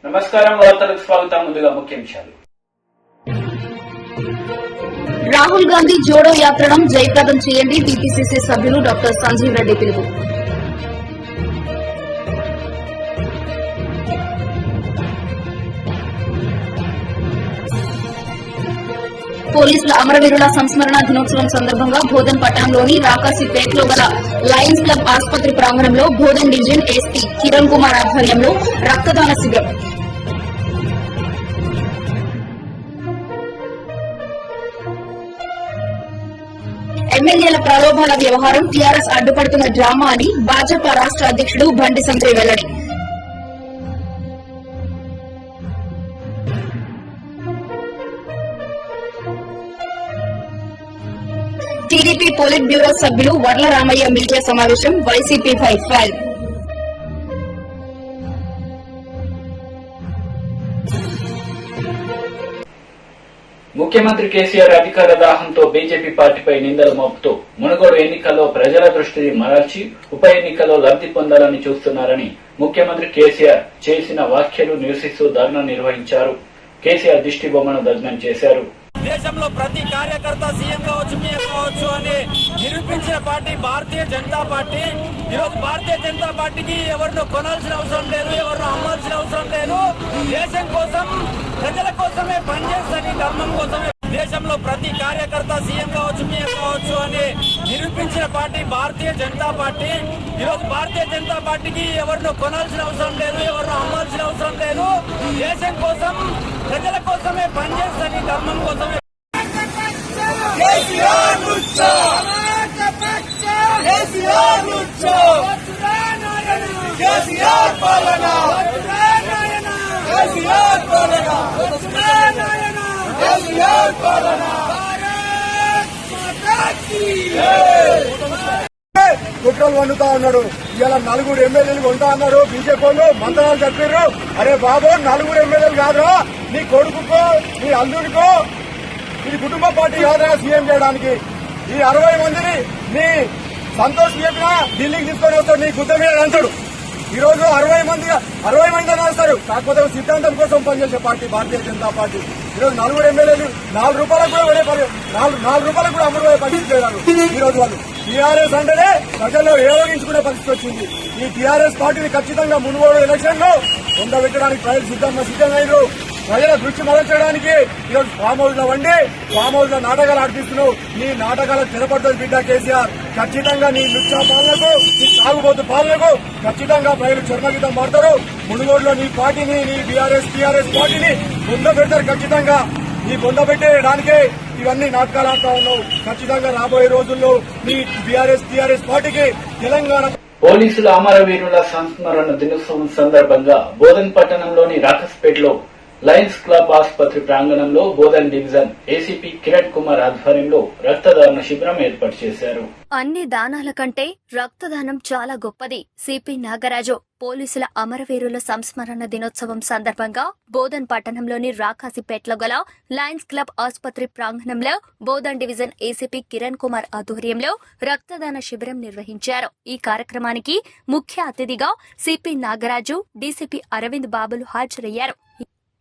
నమస్కారం, వార్తలకు స్వాగతం. ముందుగా ముఖ్యాంశాలు. రాహుల్ గాంధీ జోడో యాత్రను జయప్రదం చేయండి. టీపీసీసీ సభ్యులు డాక్టర్ సంజీవ్ రెడ్డి పిలుపు. పోలీసుల అమరవీరుల సంస్మరణ దినోత్సవం సందర్భంగా బోధన్ పట్టణంలోని రాకాసిపేటలో గల లయన్స్ క్లబ్ ఆసుపత్రి ప్రాంగణంలో బోధన్ డివిజన్ ఎస్పీ కిరణ్ కుమార్ ఆధ్వర్యంలో రక్తదాన శిబిరం. ఎమ్మెల్యేల ప్రలోభాల వ్యవహారం టీఆర్ఎస్ అడ్డుపడుతున్న డ్రామా అని భాజపా రాష్ట అధ్యకుడు బండి సంజయ్ వెల్లడి. టీడీపీ పోలిట్ బ్యూరో సభ్యులు వర్ల రామయ్య మీడియా సమావేశం. YCP file. ముఖ్యమంత్రి కేసీఆర్ అధికార దాహంతో బీజేపీ పార్టీపై నిందలు మోపుతూ మునుగోడు ఎన్నికల్లో ప్రజల దృష్టిని మరల్చి ఉప ఎన్నికల్లో లబ్ది పొందాలని చూస్తున్నారని ముఖ్యమంత్రి కేసీఆర్ చేసిన వ్యాఖ్యలు నిరసిస్తూ ధర్నా నిర్వహించారు. కేసీఆర్ దిష్టి బొమ్మను దగ్నం చేశారు. దేశంలో ప్రతి కార్యకర్త సీఎం కావచ్చు, పీఎం కావచ్చు అని నిరూపించిన పార్టీ భారతీయ జనతా పార్టీ. ఈరోజు భారతీయ జనతా పార్టీకి ఎవరినో కొనాల్సిన అవసరం లేదు, ఎవరినో అమ్మాల్సిన అవసరం లేదు. దేశం కోసం, ప్రజల కోసమే పనిచేస్తుంది, ధర్మం కోసమే. దేశంలో ప్రతి కార్యకర్త సీఎం కావచ్చు, పీఎం కావచ్చు అని నిరూపించిన పార్టీ భారతీయ జనతా పార్టీ. ఈరోజు భారతీయ జనతా పార్టీకి ఎవరినో కొనాల్సిన అవసరం లేదు, ఎవరినో అమ్మాల్సిన అవసరం లేదు. దేశం కోసం, ప్రజల కోసమే పనిచేస్తుంది, ధర్మం కోసమే. కుట్రలు వండుతా ఉన్నాడు. ఇలా 4 ఎమ్మెల్యేలు కొంటా అన్నారు బీజేపీ వాళ్ళు. మంత్రాలు చెప్పారు. అరే బాబు, 4 ఎమ్మెల్యేలు కాదురా, నీ కొడుకుకో, నీ అల్లుడికో, ఇది కుటుంబ పార్టీ కాదురా సీఎం చేయడానికి. ఈ 60 మందిని నీ సంతోష్ చెప్పినా ఢిల్లీకి తీసుకొని వస్తాడు, నీ గుద్ద మీద అంటాడు. ఈ రోజు 60 మంది రాస్తారు. కాకపోతే సిద్ధాంతం కోసం పనిచేసే పార్టీ భారతీయ జనతా పార్టీ. ఈరోజు 4 ఎమ్మెల్యేలు 4 రూపాయలకు కూడా 4 రూపాయలకు కూడా అమలు పరిస్థితి లేదు. ఈ రోజు వాళ్ళు టీఆర్ఎస్ అంటేనే ప్రజల్లో ఏవగించుకునే పరిస్థితి వచ్చింది. ఈ టీఆర్ఎస్ పార్టీని ఖచ్చితంగా మునుగోడు ఎలక్షన్ లో పొందబెట్టడానికి ప్రజలు సిద్ధంగా ప్రజల దృష్టి మరల్చడానికి ఈరోజు ఫామ్ హౌస్ లో వండి ఫామ్ హౌస్ లో నాటకాలు ఆడిపిస్తున్నావు. నీ నాటకాలకు తెరపడుతుంది బిడ్డ కేసీఆర్. ఖచ్చితంగా నీ లుచ్చా పాలనకు, నీ సాగుబోతు పాలనకు ఖచ్చితంగా ప్రజలు చర్మగీతం మారుతారు. మునుగోడులో నీ పార్టీని, నీ టీఆర్ఎస్ పార్టీని పొందబెడతారు. ఖచ్చితంగా నీ పొందబెట్టడానికే ఇవన్నీ నాటకాలు ఆడుతా ఉన్నావు. ఖచ్చితంగా రాబోయే రోజుల్లో నీ టీఆర్ఎస్ పార్టీకి తెలంగాణ. పోలీసుల అమరవీరుల సంస్మరణ దినోత్సవం సందర్భంగా బోధన్ పట్టణంలోని రాకస్పేటలో లయన్స్ క్లబ్ ఆసుపత్రి ప్రాంగణంలో బోధన్ డివిజన్ ఏసీపీ కిరణ్ కుమార్ ఆధ్వర్యంలో రక్తదాన శిబిరం ఏర్పాటు చేశారు. అన్ని దానాల కంటే రక్తదానం చాలా గొప్పది. సిపి నాగరాజు పోలీసుల అమరవీరుల సంస్మరణ దినోత్సవం సందర్భంగా బోధన్ పట్టణంలోని రాకాసిపేటలో గల లయన్స్ క్లబ్ ఆసుపత్రి ప్రాంగణంలో బోధన్ డివిజన్ ఏసీపీ కిరణ్ కుమార్ ఆధ్వర్యంలో రక్తదాన శిబిరం నిర్వహించారు. ఈ కార్యక్రమానికి ముఖ్య అతిథిగా సిపి నాగరాజు, డీసీపీ అరవింద్ బాబులు హాజరయ్యారు.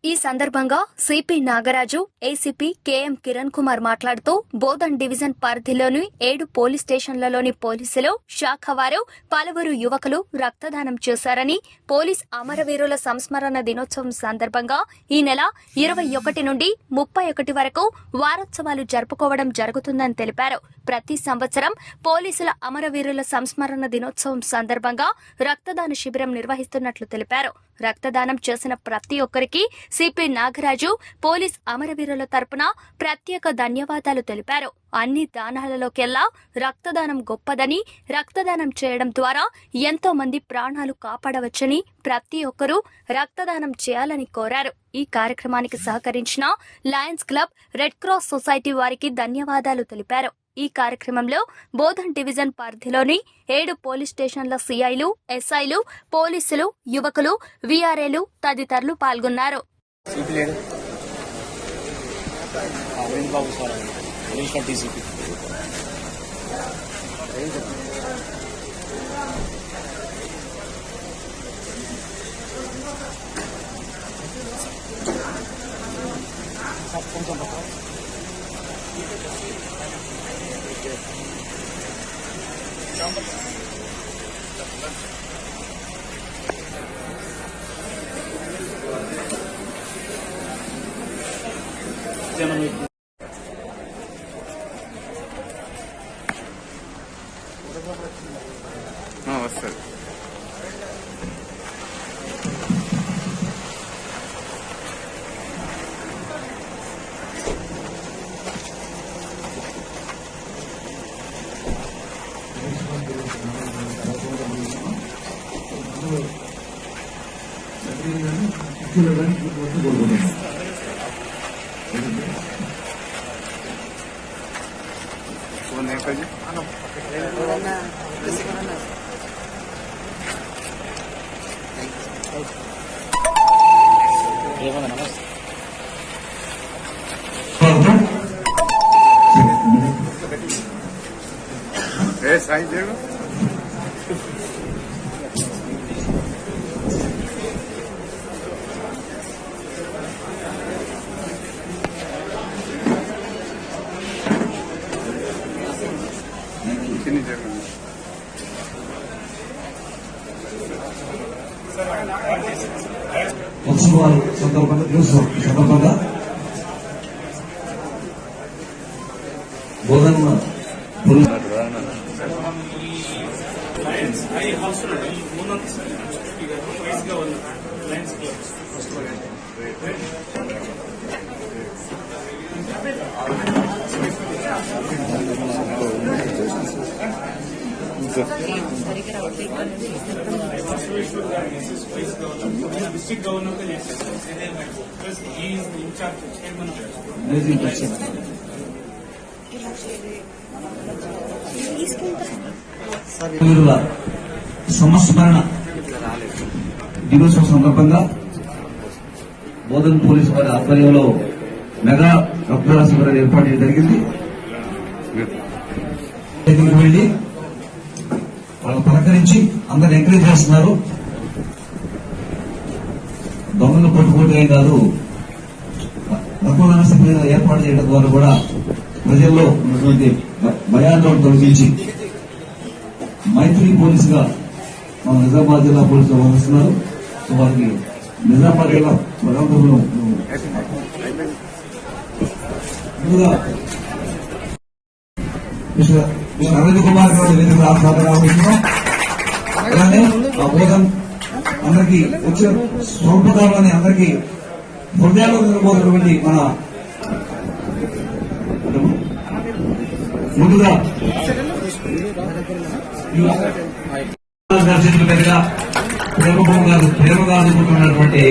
ఈ సందర్భంగా CP Nagaraju, ACP KM Kiran Kumar మాట్లాడుతూ బోధన్ డివిజన్ పరిధిలోని 7 పోలీస్ స్టేషన్లలోని పోలీసులు, శాఖ వారు, పలువురు యువకులు రక్తదానం చేశారని, పోలీస్ అమరవీరుల సంస్మరణ దినోత్సవం సందర్భంగా ఈ నెల 21 నుండి 31 వరకు వారోత్సవాలు జరుపుకోవడం జరుగుతుందని తెలిపారు. ప్రతి సంవత్సరం పోలీసుల అమరవీరుల సంస్మరణ దినోత్సవం సందర్భంగా రక్తదాన శిబిరం నిర్వహిస్తున్నట్లు తెలిపారు. రక్తదానం చేసిన ప్రతి ఒక్కరికి సిపి నాగరాజు పోలీస్ అమరవీరుల తరపున ప్రత్యేక ధన్యవాదాలు తెలిపారు. అన్ని దానాలలోకెల్లా రక్తదానం గొప్పదని, రక్తదానం చేయడం ద్వారా ఎంతో మంది ప్రాణాలు కాపాడవచ్చని ప్రతి ఒక్కరూ రక్తదానం చేయాలని కోరారు. ఈ కార్యక్రమానికి సహకరించిన Lions club, red cross society వారికి ధన్యవాదాలు తెలిపారు. ఈ కార్యక్రమంలో బోధన్ డివిజన్ పరిధిలోని 7 పోలీస్ స్టేషన్ల సిఐలు, ఎస్ఐలు, పోలీసులు, యువకులు, వీఆర్ఏలు తదితరులు పాల్గొన్నారు. వస్తుంది. సాయి చేయడం చిన్ని చేయడం ఉత్సవాలు సందర్భంగా బోధన డిస్ట్రిక్ట్ గవర్నర్ ఇన్ఛార్జ్ చైర్మన్ వీరుల సంస్మరణ దినోత్సవం సందర్భంగా బోధన్ పోలీసు వారి ఆధ్వర్యంలో మెగా రక్తదాన శిబిరాలు ఏర్పాటు చేయడం జరిగింది. దగ్గరికి వెళ్లి వాళ్ళు పలకరించి అందరిని ఎంకరేజ్ చేస్తున్నారు. దొంగలు పట్టుకోవటమే కాదు, రక్తదాన శిబిరాలు ఏర్పాటు చేయడం ద్వారా కూడా ప్రజల్లో ఉన్నటువంటి భయాన్ని తొలగించి మైత్రి పోలీసుగా మన నిజామాబాద్ జిల్లా పోలీసులు వహిస్తున్నారు. సో వారికి నిజామాబాద్ జిల్లా ప్రజాప్రభులు ముందుగా అరవింద్ కుమార్ గారు వేదిక రాష్ట్రం అలానే ఆ బోధం అందరికీ వచ్చిన స్వల్పకాలని అందరికీ హృదయాల్లో నిలబోతున్నటువంటి మన ముందుగా చేతుల మీదుగా ప్రేమగా అందుకుంటున్నటువంటి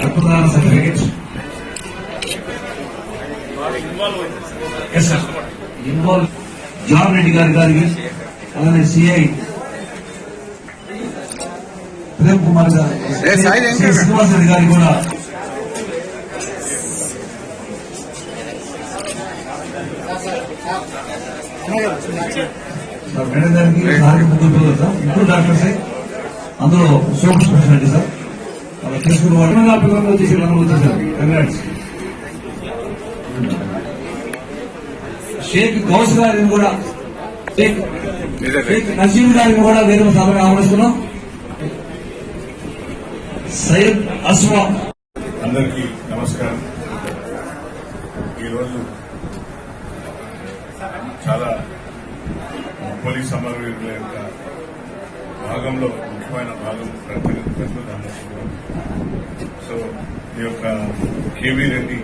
రక్తదాన సర్టిఫికెట్ ఇన్వాల్వ్ జాన్ రెడ్డి గారికి అలానే సిఐ ప్రేమ్ కుమార్ గారు శ్రీనివాస్ రెడ్డి గారికి కూడా మేడం గారికి ముగ్గురు పిల్లలు సార్, ముగ్గురు డాక్టర్సే, అందులో సూపర్ స్పెషాలిటీ సార్. అలా చేసుకున్న వాళ్ళు పిల్లలు వచ్చేసి మనం వచ్చేసారు. కంగ్రాట్స్. షేక్ గౌస్ గారిని కూడా షేక్ నసీం గారిని కూడా వేరే సభగా ఆహ్వానిస్తున్నాం. సయ్యద్ అస్వా. అందరికీ నమస్కారం. ఈరోజు చాలా పోలీస్ అమరవీరుల యొక్క భాగంలో ముఖ్యమైన భాగం రక్తదాన శిబిరం. సో ఈ యొక్క KV Reddy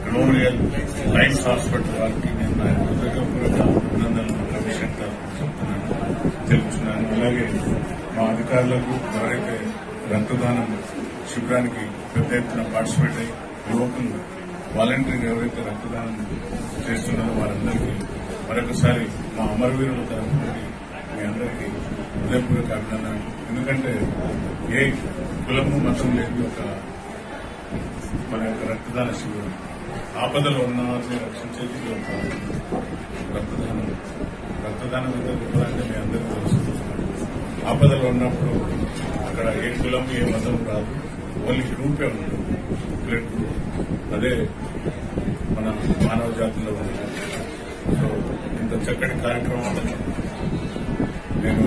memorial lines hospital వారికి నేను నా హృదయపూర్వక అభినందనలు అభిషేకంగా తెలుపుతున్నాను. అలాగే మా అధికారులకు ఎవరైతే రక్తదానం శిబిరానికి పెద్ద ఎత్తున పార్టిసిపేట్ అయ్యి యువకులు వాలంటీర్లు ఎవరైతే రక్తదానం చేస్తున్నారో వారందరికీ మరొకసారి మా అమరవీరుల తరఫు నుండి మీ అందరికీ హృదయపూర్వక అభినందనలు. ఎందుకంటే ఏ కులము మతం లేని ఒక మన యొక్క రక్తదాన శిబిరం ఆపదలో ఉన్న వారిని రక్షించేది ఒక రక్తదానం ఎంత గొప్పదంటే మీ అందరికీ తెలుసుకుంటున్నాను. ఆపదలో ఉన్నప్పుడు అక్కడ ఏ కులం ఏ మతం రాదు, ఓన్లీ గ్రూపే ఉంటుంది, బ్లడ్ గ్రూప్. అదే మన మానవ జాతిలో ఉంది. సో ఇంత చక్కటి కార్యక్రమాలను నేను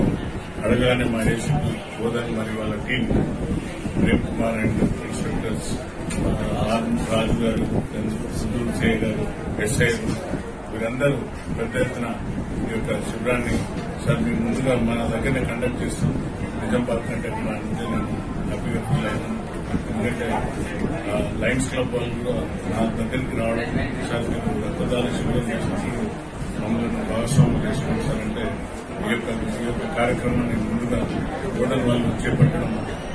అడగానే మా ఏసీపీ బోధన్ మరియు వాళ్ళ team Prem Kumar and inspectors Raju garu, సుధూర్ సే గారు, ఎస్ఐ వీరందరూ పెద్ద ఎత్తున ఈ యొక్క శిబిరాన్ని సార్ మేము ముందుగా మన దగ్గరనే కండక్ట్ చేస్తాం. నిజామాబాద్ కంటే కూడా అంటే నేను హ్యాపీగా ఫీల్ అయినాను. ఎందుకంటే లయన్స్ క్లబ్ వాళ్ళు కూడా నా దగ్గరికి రావడం, సార్ మీరు రక్తదాన శిబిరం చేసినప్పుడు మమ్మల్ని భాగస్వామ్యం చేసుకుంటారంటే ఈ యొక్క కార్యక్రమాన్ని ముందుగా ఓటర్ వాళ్ళు చేపట్టడం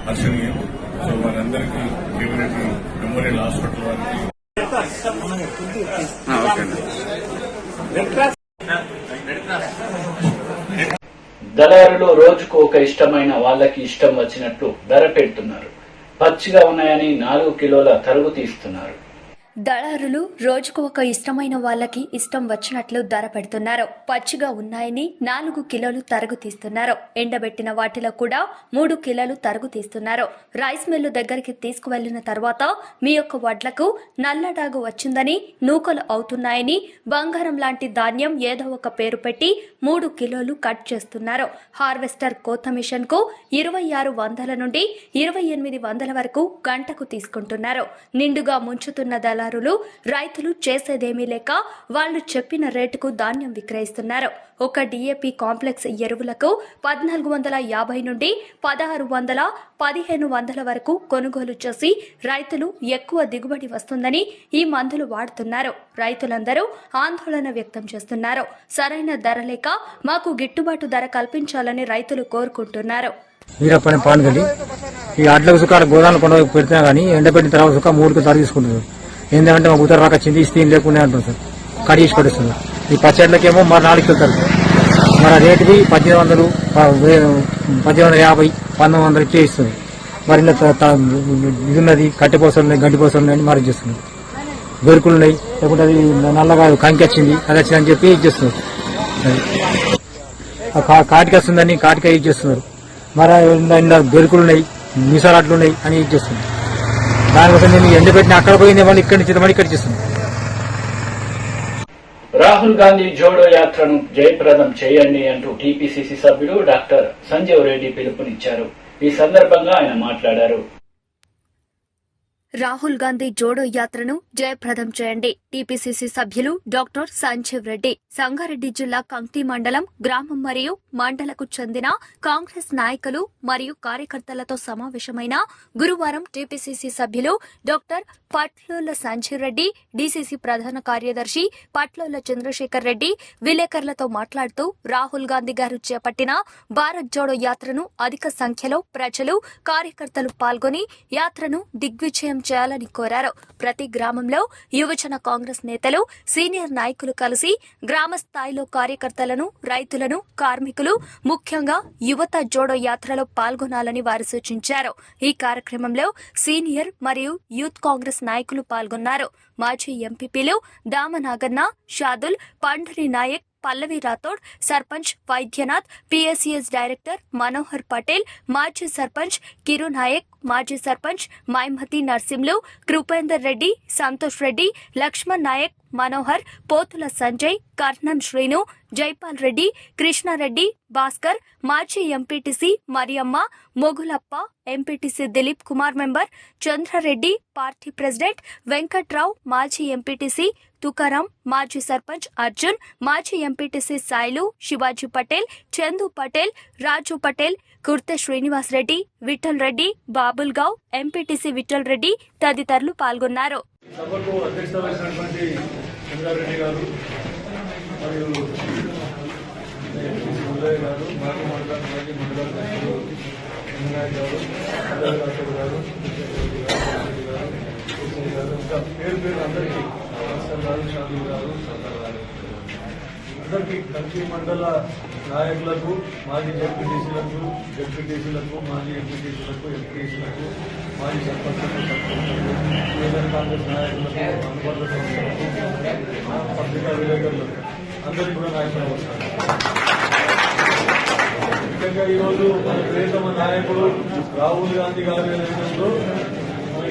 హర్షణీయం. సో వారందరికీ కమ్యూనిటీ మెమోరియల్ హాస్పిటల్ వారికి దళారులు రోజుకు ఒక ఇష్టమైన వాళ్ళకి ఇష్టం వచ్చినట్లు ధర పెడుతున్నారు. పచ్చిగా ఉన్నాయని 4 కిలోల తరుగు తీస్తున్నారు. దళారులు రోజుకు ఒక ఇష్టమైన వాళ్ళకి ఇష్టం వచ్చినట్లు ధర పెడుతున్నారు. పచ్చిగా ఉన్నాయని 4 కిలోలు తరుగు తీస్తున్నారు. ఎండబెట్టిన వాటిలో కూడా 3 కిలోలు తరుగు తీస్తున్నారు. రైస్ మిల్లు దగ్గరికి తీసుకువెళ్లిన తర్వాత మీ యొక్క వడ్లకు నల్లడాగు వచ్చిందని, నూకలు అవుతున్నాయని, బంగారం లాంటి ధాన్యం ఏదో ఒక పేరు పెట్టి 3 కిలోలు కట్ చేస్తున్నారు. హార్వెస్టర్ కోత మిషన్ కు 2600 నుండి 2800 వరకు గంటకు తీసుకుంటున్నారు. నిండుగా ముంచుతున్న దళారులు రైతులు చేసేదేమీ లేక వాళ్లు చెప్పిన రేటుకు ధాన్యం విక్రయిస్తున్నారు. ఒక డిఏపి కాంప్లెక్స్ ఎరువులకు 1450 నుండి 1600, 1500 వరకు కొనుగోలు చేసి రైతులు ఎక్కువ దిగుబడి వస్తుందని ఈ మందులు వాడుతున్నారు. రైతులందరూ ఆందోళన వ్యక్తం చేస్తున్నారు. సరైన ధర లేక మాకు గిట్టుబాటు ధర కల్పించాలని రైతులు కోరుకుంటున్నారు. వీరప్పని పాన్గలి ఈ అడ్లకు సుఖాలు గోదాలు కొండ పెడితే గానీ ఎండబెట్టిన తర్వాత సుఖ 3 తర తీసుకుంటున్నారు. ఏంటంటే మాకు ఉత్తర రాక చింది ఇస్తే లేకుండా అంటారు సార్. కడిగేసి పడుతున్నారు. ఈ పచ్చళ్ళకేమో మరి 4 కిలోలు మరి రేటుకి 1800, 1850, 1900 ఇచ్చే ఇస్తుంది. మరి ఇది ఉన్నది కట్టెపోసలు ఉన్నాయి, గడ్డిపోసలు ఉన్నాయని మరి ఇచ్చేస్తున్నారు. బెరుకులు ఉన్నాయి, లేకుంటే అది నల్లగా కంకి వచ్చింది, అది వచ్చిందని చెప్పి ఇచ్చేస్తున్నారు. కాటికి వస్తుందని కాటికాయ ఇచ్చేస్తున్నారు. మరి బెరుకులు ఉన్నాయి, మిసారాట్లు ఉన్నాయి అని ఇచ్చేస్తున్నారు. దానికోసం నేను ఎండబెట్టిన అక్కడ పోయింది మళ్ళీ ఇక్కడి నుంచి మళ్ళీ ఇక్కడ చేస్తుంది. రాహుల్ గాంధీ జోడో యాత్రను జయప్రదం చేయండి అంటూ టీపీసీసీ సభ్యులు డాక్టర్ సంజీవ్ రెడ్డి పిలుపునిచ్చారు. ఈ సందర్భంగా ఆయన మాట్లాడారు. రాహుల్ గాంధీ జోడో యాత్రను జయప్రదం చేయండి. టీపీసీసీ సభ్యులు డాక్టర్ సంజీవ్ రెడ్డి సంగారెడ్డి జిల్లా కంక్టి మండలం గ్రామం మరియు మండలకు చెందిన కాంగ్రెస్ నాయకులు మరియు కార్యకర్తలతో సమావేశమైన గురువారం టీపీసీసీ సభ్యులు డాక్టర్ పట్లోల సంజీవ్ రెడ్డి, డీసీసీ ప్రధాన కార్యదర్శి పట్లోల చంద్రశేఖర్ రెడ్డి విలేకరులతో మాట్లాడుతూ రాహుల్ గాంధీ గారు చేపట్టిన భారత్ జోడో యాత్రను అధిక సంఖ్యలో ప్రజలు, కార్యకర్తలు పాల్గొని యాత్రను దిగ్విజయం చేయాలని కోరారు. ప్రతి గ్రామంలో యువజన కాంగ్రెస్ నేతలు, సీనియర్ నాయకులు కలిసి గ్రామ స్థాయిలో కార్యకర్తలను, రైతులను, కార్మికులు, ముఖ్యంగా యువత జోడో యాత్రలో పాల్గొనాలని వారు సూచించారు. ఈ కార్యక్రమంలో సీనియర్ మరియు యూత్ కాంగ్రెస్ నాయకులు పాల్గొన్నారు. మాజీ ఎంపీపీలు దామనాగన్న, షాదుల్, పండరి నాయక్, పల్లవి రాథోడ్, సర్పంచ్ వైద్యనాథ్, పీఎస్సీఎస్ డైరెక్టర్ మనోహర్ పటేల్, మాజీ సర్పంచ్ కిరు నాయక్, మాజీ సర్పంచ్ మైమతి నర్సింలు, కృపేందర్ రెడ్డి, సంతోష్ రెడ్డి, లక్ష్మణ్ నాయక్, మనోహర్, పోతుల సంజయ్, కర్ణం శ్రీను, జైపాల్ రెడ్డి, కృష్ణారెడ్డి, భాస్కర్, మాజీ MPTC Mariyamma, Mogulappa, MPTC Dilip Kumar member, Chandrareddy, party president Venkatrao, మాజీ ఎంపీటీసీ తుకారాం, మాజీ సర్పంచ్ అర్జున్, మాజీ ఎంపీటీసీ సాయిలు, శివాజీ పటేల్, చందు పటేల్, రాజు పటేల్, కుర్తె శ్రీనివాస్ రెడ్డి, విఠల్ రెడ్డి, బాబుల్ గౌ, ఎంపీటీసీ విఠల్ రెడ్డి తదితరులు పాల్గొన్నారు. సభకు అధ్యక్షత వహించినటువంటి చంద్రారెడ్డి గారు మరియు ఉదయ్ గారు, మాజీ మండల సభ్యులు వినాయక్ గారు, రాథోడ్ గారు, ఇంకా పేరు అందరికీ నమస్కారం గారు, షాదుల్ గారు, సర్దార్ గారు అందరికీ కంచి మండల నాయకులకు, మాజీ జడ్పీటీసీలకు, మాజీ ఎంపీటీసీలకు, ఎంపీటీసీలకు, మాజీ సర్పంచులకు, యువజన కాంగ్రెస్ నాయకులకు, అనుబంధ సంస్థలకు, పత్రికా విలేకరులకు అందరికీ కూడా నాయకులు వస్తారు. ముఖ్యంగా ఈరోజు మన ప్రియతమ నాయకుడు రాహుల్ గాంధీ గారి నేతృత్వంలో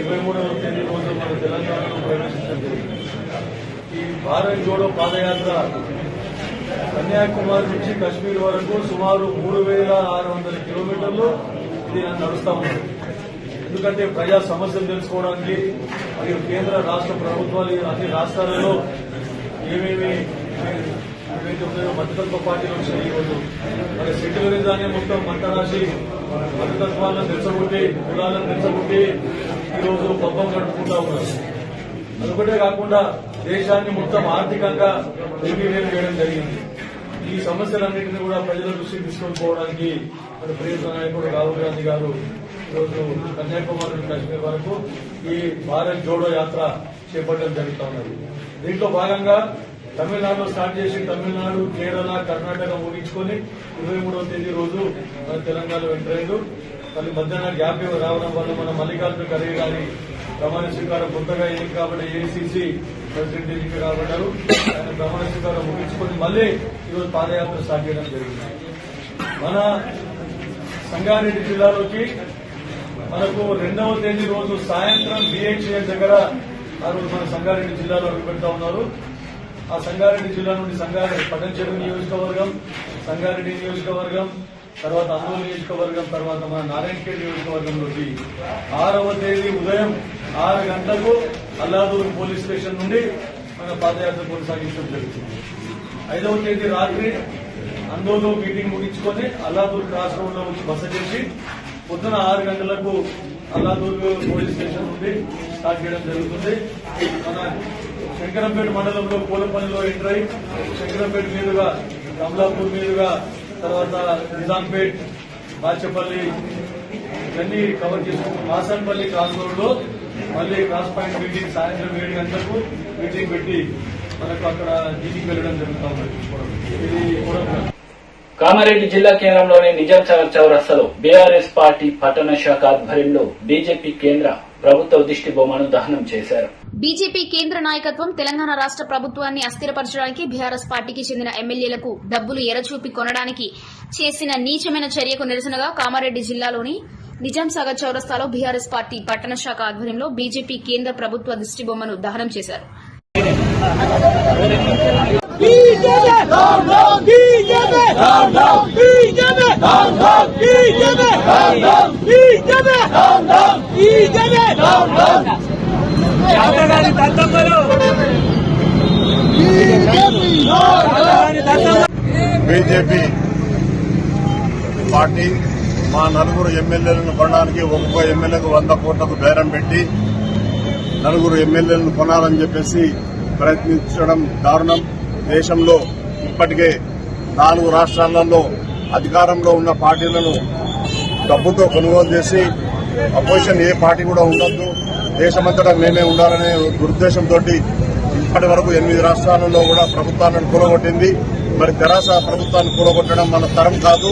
23వ తేదీ రోజు మన తెలంగాణలో ప్రవేశించడం జరిగింది. ఈ భారత్ జోడో పాదయాత్ర కన్యాకుమారి నుంచి కశ్మీర్ వరకు సుమారు 3600 కిలోమీటర్లు ఇది నడుస్తా ఉంది. ఎందుకంటే ప్రజా సమస్యలు తెలుసుకోవడానికి మరియు కేంద్ర రాష్ట్ర ప్రభుత్వాలు అన్ని రాష్ట్రాలలో ఏమేమి ఏవైతే ఉన్నాయో మతతత్వ పార్టీలు వచ్చాయి. ఈరోజు మరి సెక్యులరిజాన్ని మొత్తం మంట రాసి మతతత్వాలను తెచ్చగొట్టి కులాలను తెచ్చగొట్టి ఈరోజు పబ్బం గడుపుకుంటా ఉన్నారు. అదొకటే కాకుండా దేశాన్ని మొత్తం ఆర్థికంగా నిర్వీర్యం చేయడం జరిగింది. ఈ సమస్యలన్నింటినీ కూడా ప్రజల దృష్టికి తీసుకొని పోవడానికి మన ప్రియతమ నాయకుడు రాహుల్ గాంధీ గారు ఈరోజు కన్యాకుమారి నుండి కశ్మీర్ వరకు ఈ భారత్ జోడో యాత్ర చేపట్టడం జరుగుతూ ఉన్నది. దీంట్లో భాగంగా తమిళనాడులో స్టార్ట్ చేసి తమిళనాడు, కేరళ, కర్ణాటక ముగించుకొని 23వ తేదీ రోజు మన తెలంగాణలో ఎంటర్ అయ్యారు. మళ్ళీ మధ్యాహ్నం గ్యాప్ రావడం వల్ల మన మల్లికార్జున ఖర్గే గారి ప్రమాణ స్వీకారం కొత్తగా అయింది కాబట్టి ఏఐసీసీ ప్రెసిడెంట్ ఎన్నిక కాబట్టారు. ఆయన ప్రమాణ స్వీకారం ముగించుకొని మళ్లీ ఈరోజు పాదయాత్ర స్టార్ట్ చేయడం జరిగింది. మన సంగారెడ్డి జిల్లాలోకి మనకు 2వ తేదీ రోజు సాయంత్రం BHS దగ్గర ఆ రోజు మన సంగారెడ్డి జిల్లాలో అడుగుపెడతా ఉన్నారు. ఆ సంగారెడ్డి జిల్లా నుండి పటంచెరు నియోజకవర్గం, సంగారెడ్డి నియోజకవర్గం, తర్వాత అందూరు నియోజకవర్గం, తర్వాత మన నారాయణఖేడ్ నియోజకవర్గంలోకి 6వ తేదీ ఉదయం 6 గంటలకు అల్లాదూరు పోలీస్ స్టేషన్ నుండి మన పాదయాత్ర కొనసాగించడం జరుగుతుంది. 5వ తేదీ రాత్రి అందూరులో మీటింగ్ ముగించుకొని అల్లాదూరు క్రాస్ రోడ్ లో వచ్చి బస చేసి పొద్దున 6 గంటలకు అల్లాదూరు పోలీస్ స్టేషన్ నుండి స్టార్ట్ చేయడం జరుగుతుంది. మన శంకరంపేట మండలంలో పూలపల్లిలో ఎంటర్ అయి శంకరంపేట మీదుగా కమలాపూర్ మీదుగా తర్వాత నిజాంపేట్, బాచపల్లి ఇవన్నీ కవర్ చేసుకుంటూ మాసన్పల్లి క్రాస్ రోడ్ లో మళ్లీ క్రాస్ పాయింట్ మీటింగ్ సాయంత్రం 7 గంటలకు మీటింగ్ పెట్టి మనకు అక్కడ మీటింగ్ వెళ్ళడం జరుగుతూ ఉంది. ఇది కూడా కామారెడ్డి జిల్లా కేంద్రంలోని నిజాం సాగర్ చౌరస్తాలో బీఆర్ఎస్ పార్టీ పట్టణ శాఖ ఆధ్వర్యంలో బీజేపీ కేంద్ర ప్రభుత్వ దిష్టి బొమ్మను దహనం చేశారు. బీజేపీ కేంద్ర నాయకత్వం తెలంగాణ రాష్ట ప్రభుత్వాన్ని అస్థిరపరచడానికి బీఆర్ఎస్ పార్టీకి చెందిన ఎమ్మెల్యేలకు డబ్బులు ఎరచూపి కొనడానికి చేసిన నీచమైన చర్యకు నిరసనగా కామారెడ్డి జిల్లాలోని నిజాం సాగర్ చౌరస్తాలో బీఆర్ఎస్ పార్టీ పట్టణ శాఖ ఆధ్వర్యంలో బీజేపీ కేంద్ర ప్రభుత్వ దిష్టి బొమ్మను దహనం చేశారు. బీజేపీ పార్టీ మా 4 ఎమ్మెల్యేలను కొనడానికి ఒక్కొక్క ఎమ్మెల్యేకు 100 కోట్లకు బేరం పెట్టి 4 ఎమ్మెల్యేలను కొనాలని చెప్పేసి ప్రయత్నించడం దారుణం. దేశంలో ఇప్పటికే 4 రాష్ట్రాలలో అధికారంలో ఉన్న పార్టీలను డబ్బుతో కొనుగోలు చేసి అపోజిషన్ ఏ పార్టీ కూడా ఉండొద్దు, దేశమంతటా మేమే ఉండాలనే దురుద్దేశంతో ఇప్పటి వరకు 8 రాష్ట్రాలలో కూడా ప్రభుత్వాలను కూలగొట్టింది. మరి తెరాస ప్రభుత్వాన్ని కూలగొట్టడం మన తరం కాదు.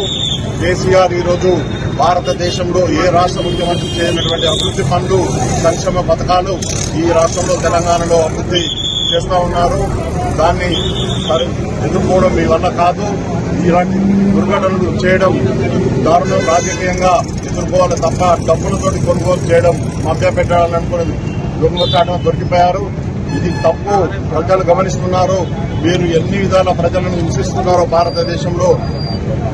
కేసీఆర్ ఈరోజు భారతదేశంలో ఏ రాష్ట్ర ముఖ్యమంత్రి చేయనటువంటి అభివృద్ది పనులు, సంక్షేమ పథకాలు ఈ రాష్ట్రంలో తెలంగాణలో అభివృద్ది చేస్తా ఉన్నారు. దాన్ని ఎదుర్కోవడం మీ వల్ల కాదు. ఇలాంటి దుర్ఘటనలు చేయడం దారుణం. రాజకీయంగా ఎదుర్కోవాలి తప్ప డబ్బులతో కొనుగోలు చేయడం, మధ్య పెట్టాలనుకుని దొంగచాటం దొరికిపోయారు. ఇది తప్పు. ప్రజలు గమనిస్తున్నారు. మీరు ఎన్ని విధాల ప్రజలను హింసిస్తున్నారో భారతదేశంలో.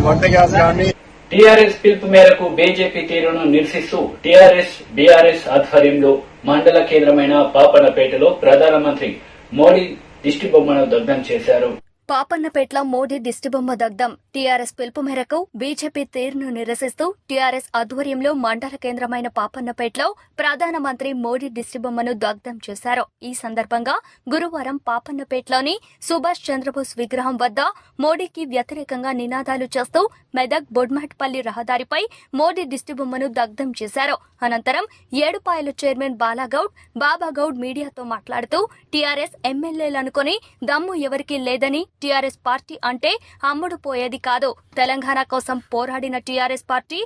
వంట గ్యాస్ కానీ టీఆర్ఎస్ పిలుపు మేరకు బీజేపీ తీరును నిరసిస్తూ టీఆర్ఎస్ బీఆర్ఎస్ ఆధ్వర్యంలో మండల కేంద్రమైన పాపన్నపేటలో ప్రధానమంత్రి మోడీ దిష్టి బొమ్మను దగ్ధం చేశారు. పాపన్నపేటలో మోడీ దిష్టిబొమ్మ దగ్ధం. టీఆర్ఎస్ పిలుపు మేరకు బీజేపీ తీరును నిరసిస్తూ టీఆర్ఎస్ ఆధ్వర్యంలో మండల కేంద్రమైన పాపన్నపేటలో ప్రధానమంత్రి మోడీ దిష్టిబొమ్మను దగ్ధం చేశారు. ఈ సందర్భంగా గురువారం పాపన్నపేటలోని సుభాష్ చంద్రబోస్ విగ్రహం వద్ద మోడీకి వ్యతిరేకంగా నినాదాలు చేస్తూ మెదక్ బొడ్మట్పల్లి రహదారిపై మోడీ దిష్టిబొమ్మను దగ్ధం చేశారు. అనంతరం ఏడుపాయల చైర్మన్ బాలాగౌడ్, బాబాగౌడ్ మీడియాతో మాట్లాడుతూ టీఆర్ఎస్ ఎమ్మెల్యేలనుకుని దమ్ము ఎవరికీ లేదని, టీఆర్ఎస్ పార్టీ అంటే అమ్ముడు పోయేది కాదు. తెలంగాణ కోసం పోరాడిన టీఆర్ఎస్ పార్టీ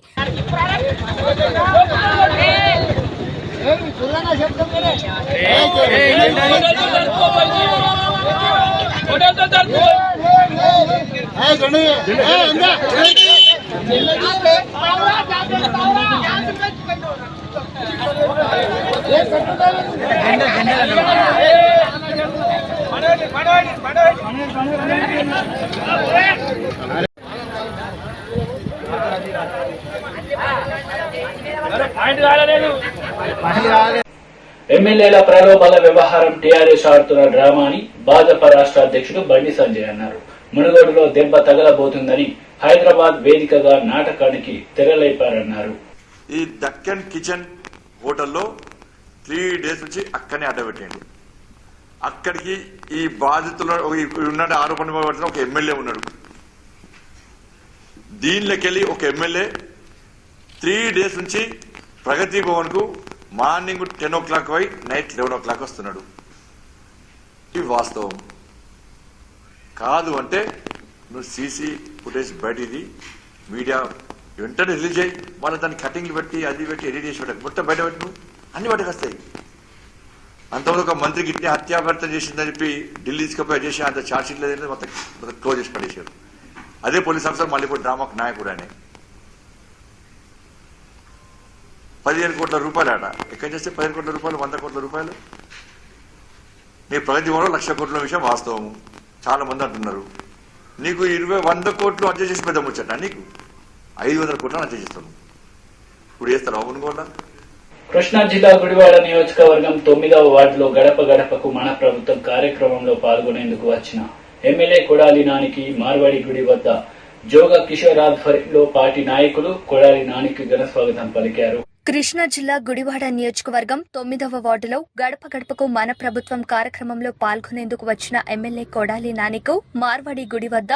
ఎమ్మెల్యేల ప్రలోభాల వ్యవహారం టీఆర్ఎస్ ఆడుతున్న డ్రామా అని భాజపా రాష్ట్ర అధ్యక్షుడు బండి సంజయ్ అన్నారు. మునుగోడులో దెబ్బ తగలబోతుందని హైదరాబాద్ వేదికగా నాటకానికి తెరలేపారన్నారు. ఈ దక్కన్ కిచెన్ హోటల్లో 3 days నుంచి అక్కడనే అడ్డబెట్టండి. అక్కడికి ఈ బాధితులు ఉన్న ఆరోపణ ఒక ఎమ్మెల్యే ఉన్నాడు. దీనిలోకెళ్ళి ఒక ఎమ్మెల్యే 3 days నుంచి ప్రగతి భవన్ కు మార్నింగ్ 10 o'clock పోయి నైట్ 11 o'clock వస్తున్నాడు. ఇది వాస్తవం కాదు అంటే నువ్వు సీసీ ఫుటేజ్ బయటిది మీడియా వెంటనే రిలీజ్ అయ్యి మళ్ళీ దాన్ని కటింగ్లు పెట్టి అది పెట్టి ఎడిట్ చేసి పెట్టకు మొత్తం బయట పెట్టు అన్ని బయటకు వస్తాయి. అంతవరకు ఒక మంత్రికి ఇట్టే హత్యాభర్త చేసిందని చెప్పి ఢిల్లీ తీసుకుపోయి చేసి అంత ఛార్జ్షీట్ లేదని మొత్తం క్లోజ్ చేసి పడేశారు. అదే పోలీస్ ఆఫీసర్ మళ్ళీ ఇప్పుడు డ్రామాకు నాయకుడు ఆయన 15 కోట్ల రూపాయలు ఆట ఎక్కడ చేస్తే 15 కోట్ల రూపాయలు 100 కోట్ల రూపాయలు నీ ప్రగతి వల్ల 1,00,000 కోట్ల విషయం వాస్తవము. చాలా మంది అంటున్నారు నీకు 100 కోట్లు అడ్జస్ట్ చేసి పెద్ద ముచ్చట నీకు 500 కోట్లను అడ్జస్ట్ చేస్తాను ఇప్పుడు చేస్తారా అవును కూడా. కృష్ణా జిల్లా గుడివాడ నియోజకవర్గం 9వ వార్డులో గడప గడపకు మన ప్రభుత్వం కార్యక్రమంలో పాల్గొనేందుకు వచ్చిన ఎమ్మెల్యే కొడాలి నానికి మార్వాడి గుడి వద్ద జోగా కిషోర్ ఆధ్వర్యంలో పార్టీ నాయకులు కొడాలి నానికి ఘన స్వాగతం పలికారు. కృష్ణా జిల్లా గుడివాడ నియోజకవర్గం 9వ వార్డులో గడప గడపకు మన ప్రభుత్వం కార్యక్రమంలో పాల్గొనేందుకు వచ్చిన ఎమ్మెల్యే కొడాలి నానికు మార్వాడి గుడి వద్ద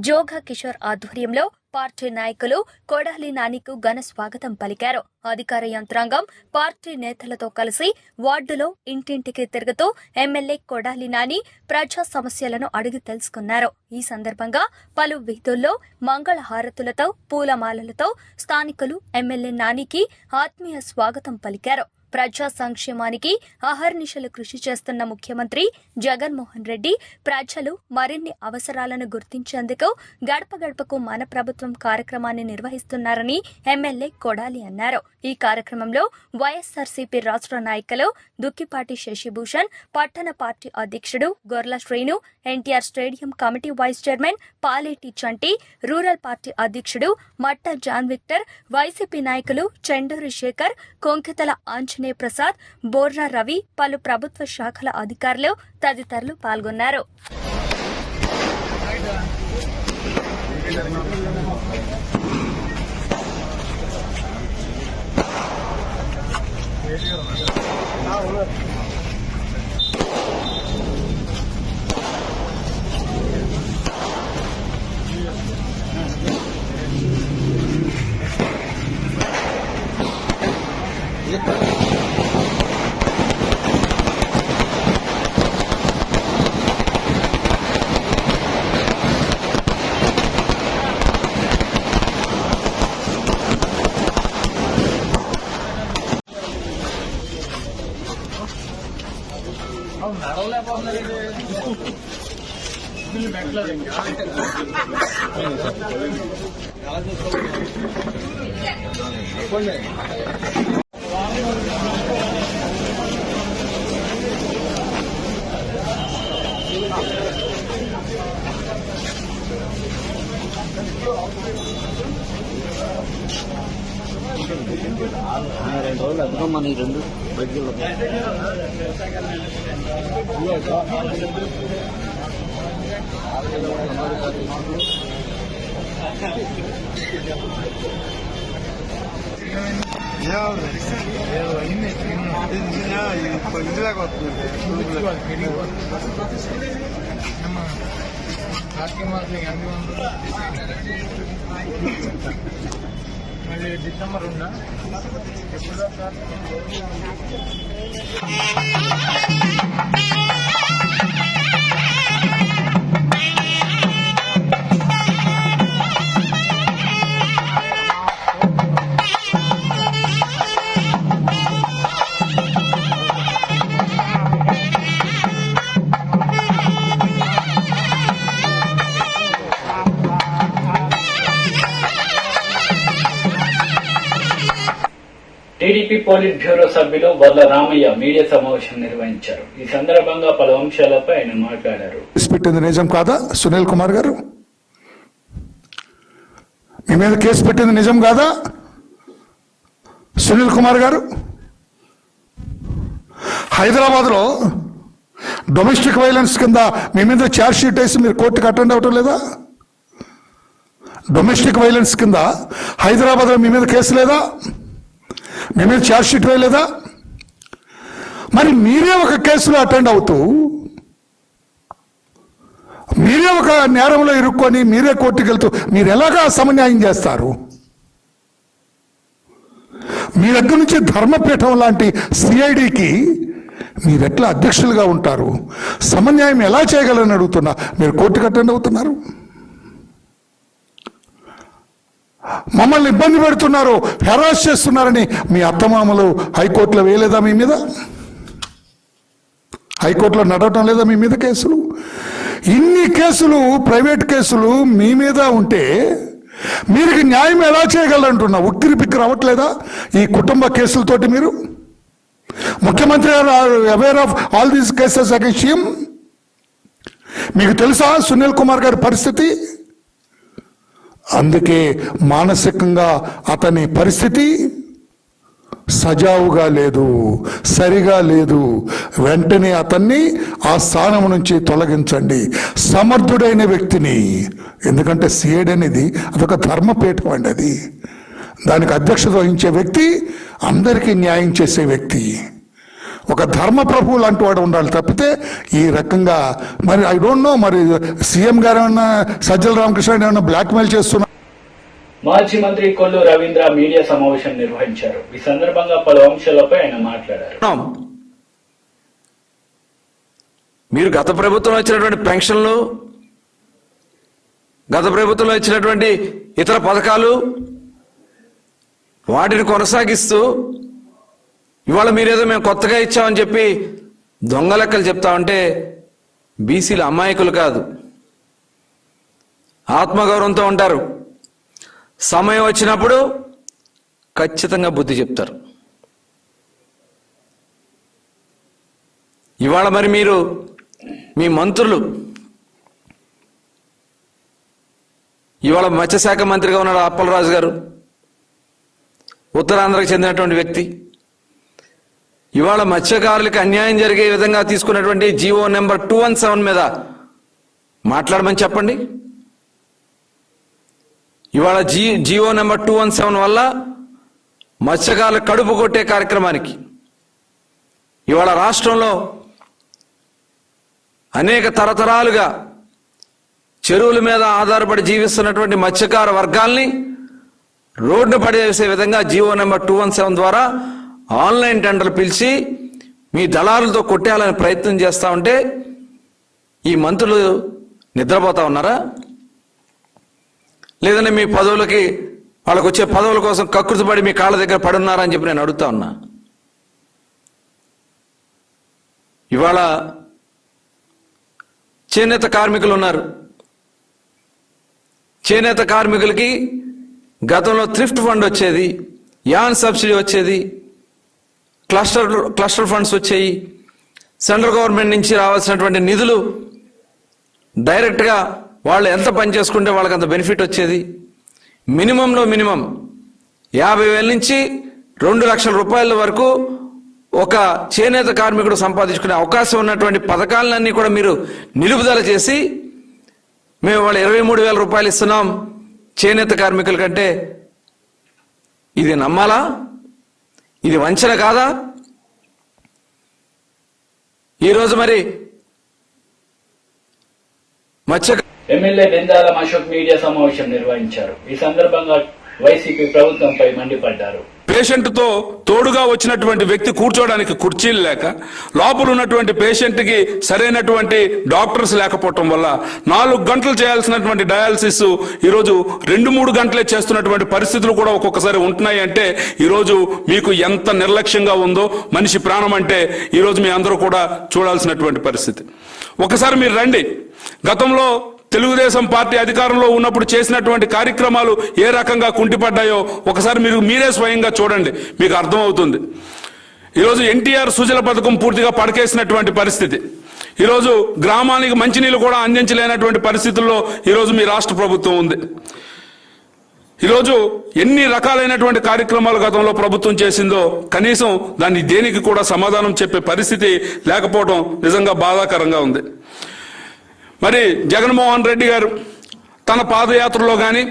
జోగా కిషోర్ ఆధ్వర్యంలో పార్టీ నాయకులు కొడాలి నానికు ఘన స్వాగతం పలికారు. అధికార యంత్రాంగం పార్టీ నేతలతో కలిసి వార్డులో ఇంటింటికి తిరుగుతూ ఎమ్మెల్యే కొడాలి నాని ప్రజా సమస్యలను అడిగి తెలుసుకున్నారు. ఈ సందర్భంగా పలు వీధుల్లో మంగళ హారతులతో పూలమాలలతో స్థానికులు ఎమ్మెల్యే నానికి ఆత్మీయ స్వాగతం పలికారు. ప్రజా సంక్షేమానికి అహర్నిశలు కృషి చేస్తున్న ముఖ్యమంత్రి జగన్మోహన్ రెడ్డి ప్రజలు మరిన్ని అవసరాలను గుర్తించేందుకు గడప గడపకు మన ప్రభుత్వం కార్యక్రమాన్ని నిర్వహిస్తున్నారని ఎమ్మెల్యే కొడాలి అన్నారు. ఈ కార్యక్రమంలో వైఎస్ఆర్సీపీ రాష్ట్ర నాయకులు దుక్కిపాటి శశిభూషణ్, పట్టణ పార్టీ అధ్యక్షుడు Gorla Srinu, NTR stadium committee vice chairman Paleti Chanti, rural party అధ్యక్షుడు మట్ట జాన్ విక్టర్, వైసీపీ నాయకులు చెండూరి శేఖర్, కొంకెతల ఆంజనేయ ప్రసాద్, బోర్రా రవి, పలు ప్రభుత్వ శాఖల అధికారులు తదితరులు పాల్గొన్నారు. డిసెంబర్ ఉందా టీడీపీ టీడీపీ పోలిట్ బ్యూరో సభ్యులు వర్ల రామయ్య మీడియా సమావేశం నిర్వహించారు. ఈ సందర్భంగా పలు అంశాలపై ఆయన మాట్లాడారు. పెట్టింది నిజం కాదా సునీల్ కుమార్ గారు? మీ మీద కేసు పెట్టింది నిజం కాదా సునీల్ కుమార్ గారు? హైదరాబాద్లో డొమెస్టిక్ వైలెన్స్ కింద మీ మీద ఛార్జ్ షీట్ వేసి మీరు కోర్టుకు అటెండ్ అవటం లేదా? డొమెస్టిక్ వైలెన్స్ కింద హైదరాబాద్లో మీ మీద కేసు లేదా? మీ మీద ఛార్జ్ షీట్ వేయలేదా? మరి మీరే ఒక కేసులో అటెండ్ అవుతూ మీరే ఒక నేరంలో ఇరుక్కొని మీరే కోర్టుకు వెళ్తూ మీరు ఎలాగా సమన్యాయం చేస్తారు? మీ దగ్గర నుంచి ధర్మపీఠం లాంటి సిఐడికి మీరెట్లా అధ్యక్షులుగా ఉంటారు? సమన్యాయం ఎలా చేయగలని అడుగుతున్నా. మీరు కోర్టుకు అటెండ్ అవుతున్నారు, మమ్మల్ని ఇబ్బంది పెడుతున్నారు, హెరాస్ చేస్తున్నారని మీ అత్తమామలు హైకోర్టులో వేయలేదా? మీ మీద హైకోర్టులో నడవటం లేదా మీ మీద కేసులు? ఇన్ని కేసులు, ప్రైవేట్ కేసులు మీ మీద ఉంటే మీరు న్యాయం ఎలా చేయగలరంటున్నా. ఉక్కిరి పిక్కిరి అవ్వట్లేదా ఈ కుటుంబ కేసులతోటి? మీరు ముఖ్యమంత్రి గారు aware of all these cases against him. మీకు తెలుసా సునీల్ కుమార్ గారి పరిస్థితి? అందుకే మానసికంగా అతని పరిస్థితి సజావుగా లేదు, సరిగా లేదు. వెంటనే అతన్ని ఆ స్థానం నుంచి తొలగించండి. సమర్థుడైన వ్యక్తిని, ఎందుకంటే సిఐడి అనేది అదొక ధర్మపీఠం అండి. అది దానికి అధ్యక్షత వహించే వ్యక్తి అందరికీ న్యాయం చేసే వ్యక్తి, ఒక ధర్మ ప్రభువు లాంటి వాడు ఉండాలి. తప్పితే ఈ రకంగా మరి ఐ డోంట్ నో, మరి సీఎం గారు ఏమన్నా సజ్జల రామకృష్ణ ఏమన్నా బ్లాక్మెయిల్ చేస్తున్నారు. మాజీ మంత్రి కొల్లు రవీంద్ర మీడియా సమావేశం నిర్వహించారు. ఈ సందర్భంగా పలు అంశాలపై ఆయన మాట్లాడారు. మీరు గత ప్రభుత్వం ఇచ్చినటువంటి పెన్షన్లు, గత ప్రభుత్వంలో ఇచ్చినటువంటి ఇతర పథకాలు, వాటిని కొనసాగిస్తూ ఇవాళ మీరేదో మేము కొత్తగా ఇచ్చామని చెప్పి దొంగ లెక్కలు చెప్తామంటే బీసీలు అమాయకులు కాదు, ఆత్మగౌరవంతో ఉంటారు. సమయం వచ్చినప్పుడు ఖచ్చితంగా బుద్ధి చెప్తారు. ఇవాళ మరి మీరు మీ మంత్రులు, ఇవాళ మత్స్యశాఖ మంత్రిగా ఉన్నాడు అప్పలరాజు గారు, ఉత్తరాంధ్రకు చెందినటువంటి వ్యక్తి. ఇవాళ మత్స్యకారులకు అన్యాయం జరిగే విధంగా తీసుకున్నటువంటి జీవో నెంబర్ 217 మీద మాట్లాడమని చెప్పండి. ఇవాళ జీవో నెంబర్ 217 వల్ల మత్స్యకారుల కడుపు కొట్టే కార్యక్రమానికి ఇవాళ రాష్ట్రంలో అనేక తరతరాలుగా చెరువుల మీద ఆధారపడి జీవిస్తున్నటువంటి మత్స్యకార వర్గాల్ని రోడ్డు పడేసే విధంగా జీవో నెంబర్ 217 ద్వారా ఆన్లైన్ టెండర్లు పిలిచి మీ దళారులతో కొట్టేయాలని ప్రయత్నం చేస్తా ఉంటే ఈ మంత్రులు నిద్రపోతా ఉన్నారా? లేదంటే మీ పదవులకి, వాళ్ళకు వచ్చే పదవుల కోసం కక్కుర్తిపడి మీ కాళ్ళ దగ్గర పడున్నారా అని చెప్పి నేను అడుగుతా ఉన్నా. ఇవాళ చేనేత కార్మికులు ఉన్నారు. చేనేత కార్మికులకి గతంలో థ్రిఫ్ట్ ఫండ్ వచ్చేది, యాన్ సబ్సిడీ వచ్చేది, క్లస్టర్ ఫండ్స్ వచ్చాయి. సెంట్రల్ గవర్నమెంట్ నుంచి రావాల్సినటువంటి నిధులు డైరెక్ట్గా వాళ్ళు ఎంత పని చేసుకుంటే వాళ్ళకి అంత బెనిఫిట్ వచ్చేది. మినిమంలో మినిమం 50,000 నుంచి 2 లక్షల రూపాయల వరకు ఒక చేనేత కార్మికుడు సంపాదించుకునే అవకాశం ఉన్నటువంటి పథకాలన్నీ కూడా మీరు నిలుపుదల చేసి మేము వాళ్ళు 23,000 రూపాయలు ఇస్తున్నాం చేనేత కార్మికుల కంటే, ఇది నమ్మాలా? ఇది వంచన కాదా? ఈరోజు మరి ఎమ్మెల్యే బెందాలం అశోక్ మీడియా సమావేశం నిర్వహించారు. ఈ సందర్భంగా వైసీపీ ప్రభుత్వంపై మండిపడ్డారు. పేషెంట్ తో తోడుగా వచ్చినటువంటి వ్యక్తి కూర్చోడానికి కుర్చీలు లేక, లోపల ఉన్నటువంటి పేషెంట్ కి సరైనటువంటి డాక్టర్స్ లేకపోవటం వల్ల 4 గంటలు చేయాల్సినటువంటి డయాలసిస్ ఈరోజు 2-3 గంటలే చేస్తున్నటువంటి పరిస్థితులు కూడా ఒక్కొక్కసారి ఉంటున్నాయి. అంటే ఈరోజు మీకు ఎంత నిర్లక్ష్యంగా ఉందో మనిషి ప్రాణం అంటే ఈరోజు మీ అందరూ కూడా చూడాల్సినటువంటి పరిస్థితి. ఒకసారి మీరు రండి. గతంలో తెలుగుదేశం పార్టీ అధికారంలో ఉన్నప్పుడు చేసినటువంటి కార్యక్రమాలు ఏ రకంగా కుంటిపడ్డాయో ఒకసారి మీరే స్వయంగా చూడండి, మీకు అర్థమవుతుంది. ఈరోజు ఎన్టీఆర్ సుజల పథకం పూర్తిగా పడకేసినటువంటి పరిస్థితి. ఈరోజు గ్రామానికి మంచినీళ్ళు కూడా అందించలేనటువంటి పరిస్థితుల్లో ఈరోజు మీ రాష్ట్ర ప్రభుత్వం ఉంది. ఈరోజు ఎన్ని రకాలైనటువంటి కార్యక్రమాలు గతంలో ప్రభుత్వం చేసిందో కనీసం దాన్ని దేనికి కూడా సమాధానం చెప్పే పరిస్థితి లేకపోవడం నిజంగా బాధాకరంగా ఉంది. మరి జగన్మోహన్ రెడ్డి గారు తన పాదయాత్రలో కానీ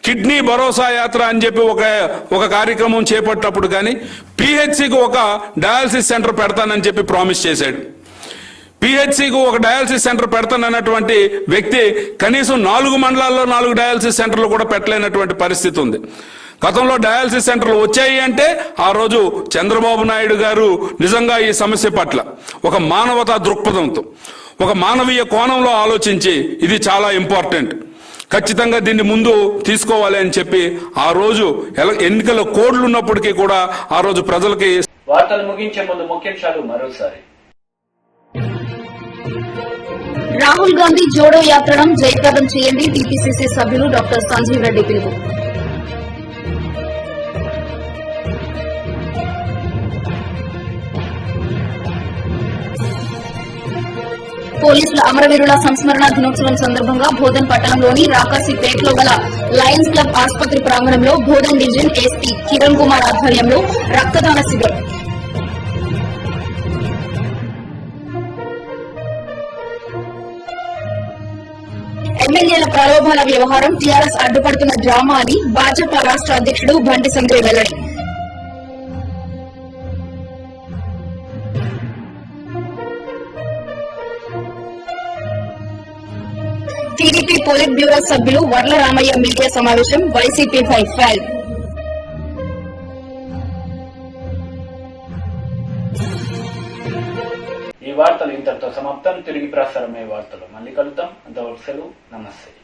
కిడ్నీ భరోసా యాత్ర అని చెప్పి ఒక కార్యక్రమం చేపట్టినప్పుడు కానీ పిహెచ్సికి ఒక డయాలసిస్ సెంటర్ పెడతానని చెప్పి ప్రామిస్ చేశాడు. పిహెచ్సికి ఒక డయాలసిస్ సెంటర్ పెడతానన్నటువంటి వ్యక్తి కనీసం 4 మండలాల్లో 4 డయాలసిస్ సెంటర్లు కూడా పెట్టలేనటువంటి పరిస్థితి ఉంది. గతంలో డయాలసిస్ సెంటర్లు వచ్చాయి అంటే ఆ రోజు చంద్రబాబు నాయుడు గారు నిజంగా ఈ సమస్య పట్ల ఒక మానవతా దృక్పథంతో ఒక మానవీయ కోణంలో ఆలోచించి ఇది చాలా ఇంపార్టెంట్, ఖచ్చితంగా దీన్ని ముందు తీసుకోవాలి అని చెప్పి ఆ రోజు ఎన్నికల కోడ్లు ఉన్నప్పటికీ కూడా ఆ రోజు ప్రజలకి. వార్తలు ముగించే ముందు ముఖ్యాంశాలు మరోసారి. రాహుల్ గాంధీ జోడో యాత్రను జయప్రదం చేయండి, టీపీసీసీ సభ్యులు డాక్టర్ సంజీవ్ రెడ్డి పిలుపు. పోలీసుల అమరవీరుల సంస్మరణ దినోత్సవం సందర్భంగా బోధన్ పట్టణంలోని రాకాసిపేటలో గల లయన్స్ క్లబ్ ఆసుపత్రి ప్రాంగణంలో బోధన్ డివిజన్ ఎస్పీ కిరణ్ కుమార్ ఆధ్వర్యంలో రక్తదాన శిబిరం. ఎమ్మెల్యేల ప్రలోభాల వ్యవహారం టీఆర్ఎస్ అడ్డుపడుతున్న డ్రామా అని భాజపా రాష్ట్ర అధ్యక్షుడు బండి సంజయ్ వెల్లడి. టీడీపీ పోలిట్ బ్యూరో సభ్యులు వర్ల రామయ్య మీడియా సమావేశం, వైసీపీపై ఫైర్. ఈ వార్తలు ఇంతటితో సమాప్తం. తిరిగి ప్రసారమయ్యే వార్తలు మళ్ళీ కలుద్దాం. అంతవరకు సెలవు. నమస్తే.